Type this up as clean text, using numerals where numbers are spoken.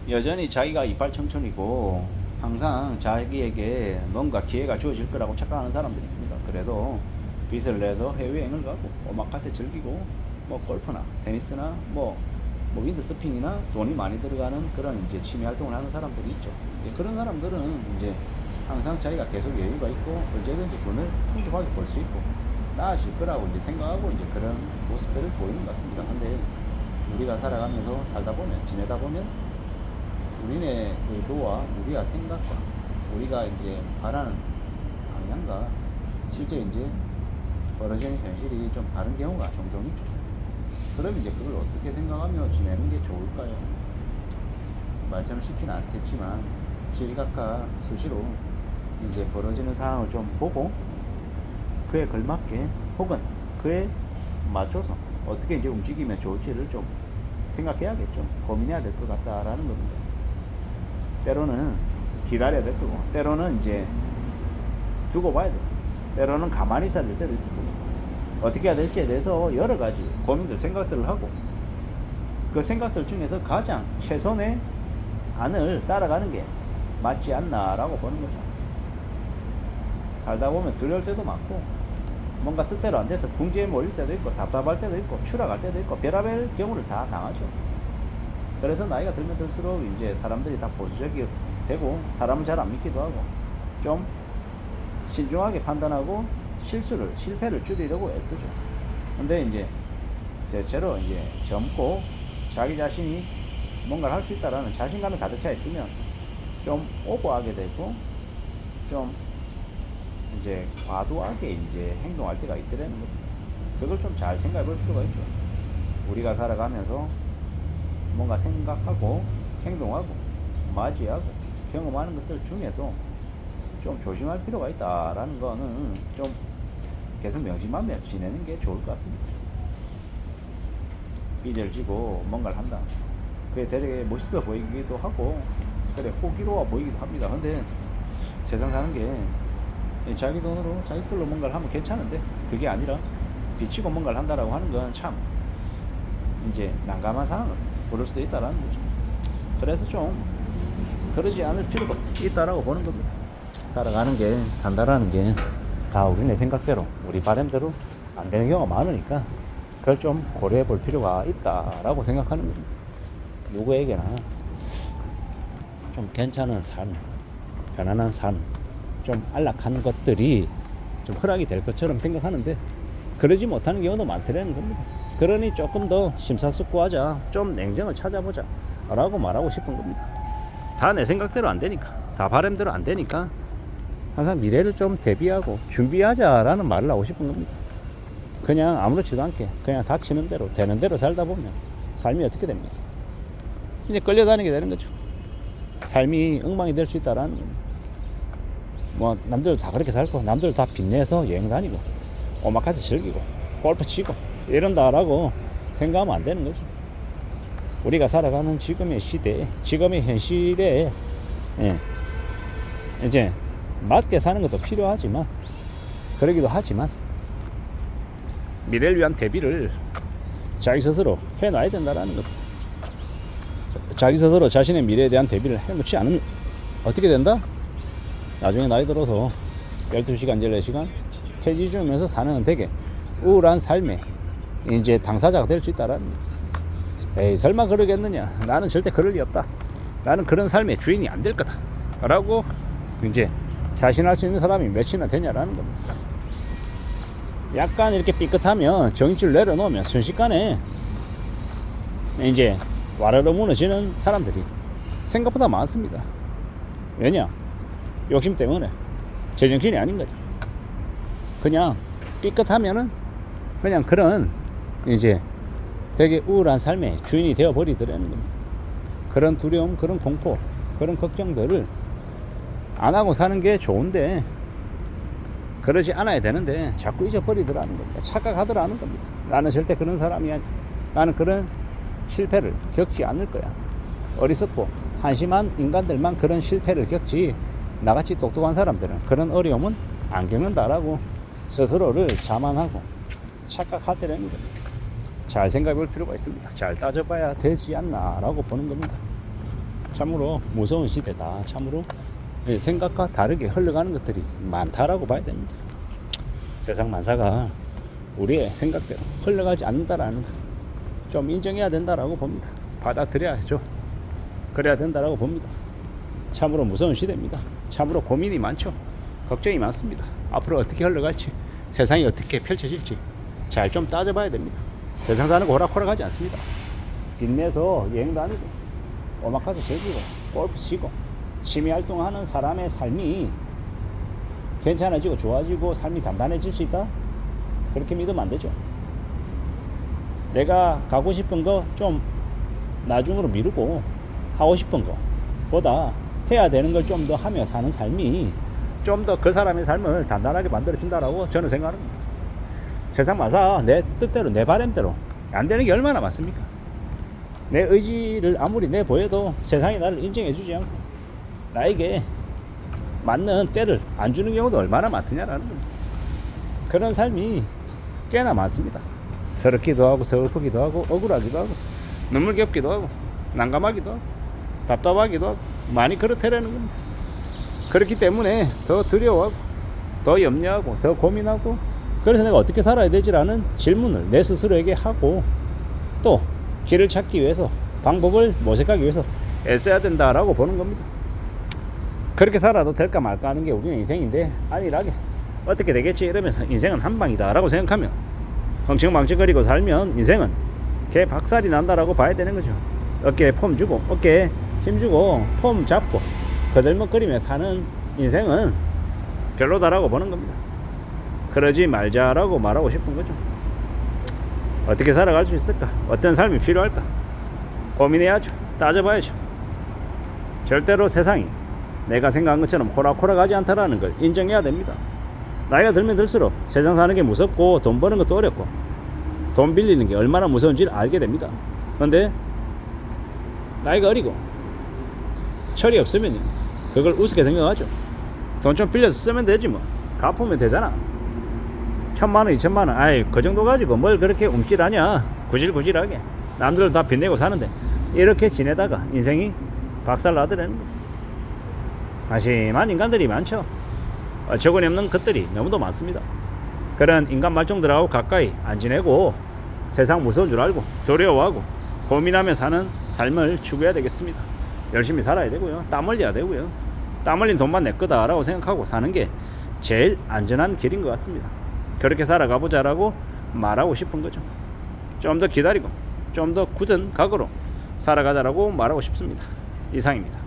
여전히 자기가 이빨 청춘이고 항상 자기에게 뭔가 기회가 주어질 거라고 착각하는 사람들이 있습니다. 그래서 빚을 내서 해외여행을 가고 오마카세 즐기고 뭐 골프나 테니스나 뭐 윈드서핑이나 돈이 많이 들어가는 그런 이제 취미 활동을 하는 사람들이 있죠. 이제 그런 사람들은 이제 항상 자기가 계속 여유가 있고 언제든지 돈을 풍족하게 벌 수 있고 나아질 거라고 이제 생각하고 이제 그런 모습들을 보이는 것 같습니다. 근데 우리가 살아가면서 살다 보면 지내다 보면 우리의 의도와 우리가 생각과 우리가 이제 바라는 방향과 실제 이제 벌어지는 현실이 좀 다른 경우가 종종 있죠. 그럼 이제 그걸 어떻게 생각하며 지내는 게 좋을까요? 말처럼 쉽지는 않겠지만 시시각각 수시로 이제 벌어지는 상황을 좀 보고 그에 걸맞게 혹은 그에 맞춰서 어떻게 이제 움직이면 좋을지를 좀 생각해야겠죠. 고민해야 될 것 같다라는 겁니다. 때로는 기다려야 될 거고, 때로는 이제 두고 봐야 돼. 때로는 가만히 있어야 될 때도 있을 거고, 어떻게 해야 될지에 대해서 여러 가지 고민들, 생각들을 하고, 그 생각들 중에서 가장 최선의 안을 따라가는 게 맞지 않나라고 보는 거죠. 살다 보면 두려울 때도 많고, 뭔가 뜻대로 안 돼서 궁지에 몰릴 때도 있고, 답답할 때도 있고, 추락할 때도 있고, 별의별 경우를 다 당하죠. 그래서 나이가 들면 들수록 이제 사람들이 다 보수적이 되고, 사람을 잘 안 믿기도 하고, 좀 신중하게 판단하고, 실패를 줄이려고 애쓰죠. 근데 이제 대체로 이제 젊고 자기 자신이 뭔가를 할 수 있다라는 자신감이 가득 차 있으면 좀 오버하게 되고, 좀 이제 과도하게 이제 행동할 때가 있더라는 겁니다. 그걸 좀 잘 생각해 볼 필요가 있죠. 우리가 살아가면서 뭔가 생각하고 행동하고 맞이하고 경험하는 것들 중에서 좀 조심할 필요가 있다라는 거는 좀 계속 명심하며 지내는 게 좋을 것 같습니다. 빚을 지고 뭔가를 한다. 그게 되게 멋있어 보이기도 하고, 그래 호기로워 보이기도 합니다. 근데 세상 사는 게 자기 돈으로 자기 걸로 뭔가를 하면 괜찮은데, 그게 아니라 빚지고 뭔가를 한다라고 하는 건 참 이제 난감한 상황을 부를 수도 있다라는 거죠. 그래서 좀 그러지 않을 필요도 있다라고 보는 겁니다. 살아가는 게, 산다라는 게 다 우리네 생각대로 우리 바람대로 안 되는 경우가 많으니까 그걸 좀 고려해 볼 필요가 있다라고 생각하는 겁니다. 누구에게나 좀 괜찮은 삶, 편안한 삶, 좀 안락한 것들이 좀 허락이 될 것처럼 생각하는데 그러지 못하는 경우도 많더라는 겁니다. 그러니 조금 더 심사숙고하자, 좀 냉정을 찾아보자 라고 말하고 싶은 겁니다. 다 내 생각대로 안 되니까, 다 바람대로 안 되니까 항상 미래를 좀 대비하고 준비하자라는 말을 하고 싶은 겁니다. 그냥 아무렇지도 않게 그냥 닥치는 대로 되는 대로 살다 보면 삶이 어떻게 됩니까? 이제 끌려다니게 되는 거죠. 삶이 엉망이 될 수 있다라는 겁니다. 뭐 남들 다 그렇게 살고 남들 다 빚내서 여행 다니고 오마카세 즐기고 골프 치고 이런다라고 생각하면 안 되는 거죠. 우리가 살아가는 지금의 시대에, 지금의 현실에 이제 맞게 사는 것도 필요하지만, 그러기도 하지만 미래를 위한 대비를 자기 스스로 해놔야 된다라는 것. 자기 스스로 자신의 미래에 대한 대비를 해놓지 않으면 어떻게 된다? 나중에 나이 들어서 12시간, 14시간 폐지 주면서 사는 되게 우울한 삶에 이제 당사자가 될 수 있다라는 것. 에이, 설마 그러겠느냐? 나는 절대 그럴 리 없다. 나는 그런 삶의 주인이 안 될 거다 라고 이제 자신할 수 있는 사람이 몇이나 되냐라는 겁니다. 약간 이렇게 삐끗하면 정신줄 내려놓으면 순식간에 이제 와르르 무너지는 사람들이 생각보다 많습니다. 왜냐? 욕심 때문에. 제정신이 아닌 거죠. 그냥 삐끗하면은 그냥 그런 이제 되게 우울한 삶의 주인이 되어버리더라는 겁니다. 그런 두려움, 그런 공포, 그런 걱정들을 안 하고 사는 게 좋은데, 그러지 않아야 되는데 자꾸 잊어버리더라는 겁니다. 착각하더라는 겁니다. 나는 절대 그런 사람이 아니야. 나는 그런 실패를 겪지 않을 거야. 어리석고 한심한 인간들만 그런 실패를 겪지, 나같이 똑똑한 사람들은 그런 어려움은 안 겪는다라고 스스로를 자만하고 착각하더라는 겁니다. 잘 생각해 볼 필요가 있습니다. 잘 따져봐야 되지 않나 라고 보는 겁니다. 참으로 무서운 시대다. 참으로 생각과 다르게 흘러가는 것들이 많다라고 봐야 됩니다. 세상 만사가 우리의 생각대로 흘러가지 않는다라는 거 좀 인정해야 된다라고 봅니다. 받아들여야죠. 그래야 된다라고 봅니다. 참으로 무서운 시대입니다. 참으로 고민이 많죠. 걱정이 많습니다. 앞으로 어떻게 흘러갈지, 세상이 어떻게 펼쳐질지 잘 좀 따져봐야 됩니다. 세상 사는 거 호락호락하지 않습니다. 빚내서 여행 다니고 오마카세 즐기고 골프 치고 취미활동하는 사람의 삶이 괜찮아지고 좋아지고 삶이 단단해질 수 있다? 그렇게 믿으면 안 되죠. 내가 가고 싶은 거 좀 나중으로 미루고 하고 싶은 거 보다 해야 되는 걸 좀 더 하며 사는 삶이 좀 더 그 사람의 삶을 단단하게 만들어준다라고 저는 생각합니다. 세상 마사 내 뜻대로 내 바람대로 안 되는 게 얼마나 많습니까? 내 의지를 아무리 내보여도 세상이 나를 인정해주지 않고 나에게 맞는 때를 안 주는 경우도 얼마나 많더냐라는 겁니다. 그런 삶이 꽤나 많습니다. 서럽기도 하고 슬프기도 하고 억울하기도 하고 눈물겹기도 하고 난감하기도 하고 답답하기도 하고 많이 그렇다라는 겁니다. 그렇기 때문에 더 두려워하고 더 염려하고 더 고민하고 그래서 내가 어떻게 살아야 되지라는 질문을 내 스스로에게 하고 또 길을 찾기 위해서 방법을 모색하기 위해서 애써야 된다라고 보는 겁니다. 그렇게 살아도 될까 말까 하는 게 우리의 인생인데 안일하게 어떻게 되겠지 이러면서 인생은 한방이다 라고 생각하면 엉청망청거리고 살면 인생은 개 박살이 난다라고 봐야 되는 거죠. 어깨에 폼 주고 어깨에 힘 주고 폼 잡고 거들먹거리며 사는 인생은 별로다라고 보는 겁니다. 그러지 말자라고 말하고 싶은 거죠. 어떻게 살아갈 수 있을까? 어떤 삶이 필요할까? 고민해야죠. 따져봐야죠. 절대로 세상이 내가 생각한 것처럼 호락호락하지 않다라는 걸 인정해야 됩니다. 나이가 들면 들수록 세상 사는 게 무섭고 돈 버는 것도 어렵고 돈 빌리는 게 얼마나 무서운지를 알게 됩니다. 그런데 나이가 어리고 철이 없으면 그걸 우습게 생각하죠. 돈 좀 빌려서 쓰면 되지 뭐. 갚으면 되잖아. 1,000만원 2,000만원 아이 그 정도 가지고 뭘 그렇게 움찔하냐. 구질구질하게 남들 다 빚내고 사는데 이렇게 지내다가 인생이 박살나더라는 거. 한심한 인간들이 많죠. 어처구니 없는 것들이 너무도 많습니다. 그런 인간 말종들하고 가까이 안 지내고 세상 무서운 줄 알고 두려워하고 고민하며 사는 삶을 추구해야 되겠습니다. 열심히 살아야 되고요. 땀 흘려야 되고요. 땀 흘린 돈만 내 거다라고 생각하고 사는 게 제일 안전한 길인 것 같습니다. 그렇게 살아가 보자라고 말하고 싶은 거죠. 좀 더 기다리고 좀 더 굳은 각오로 살아가자라고 말하고 싶습니다. 이상입니다.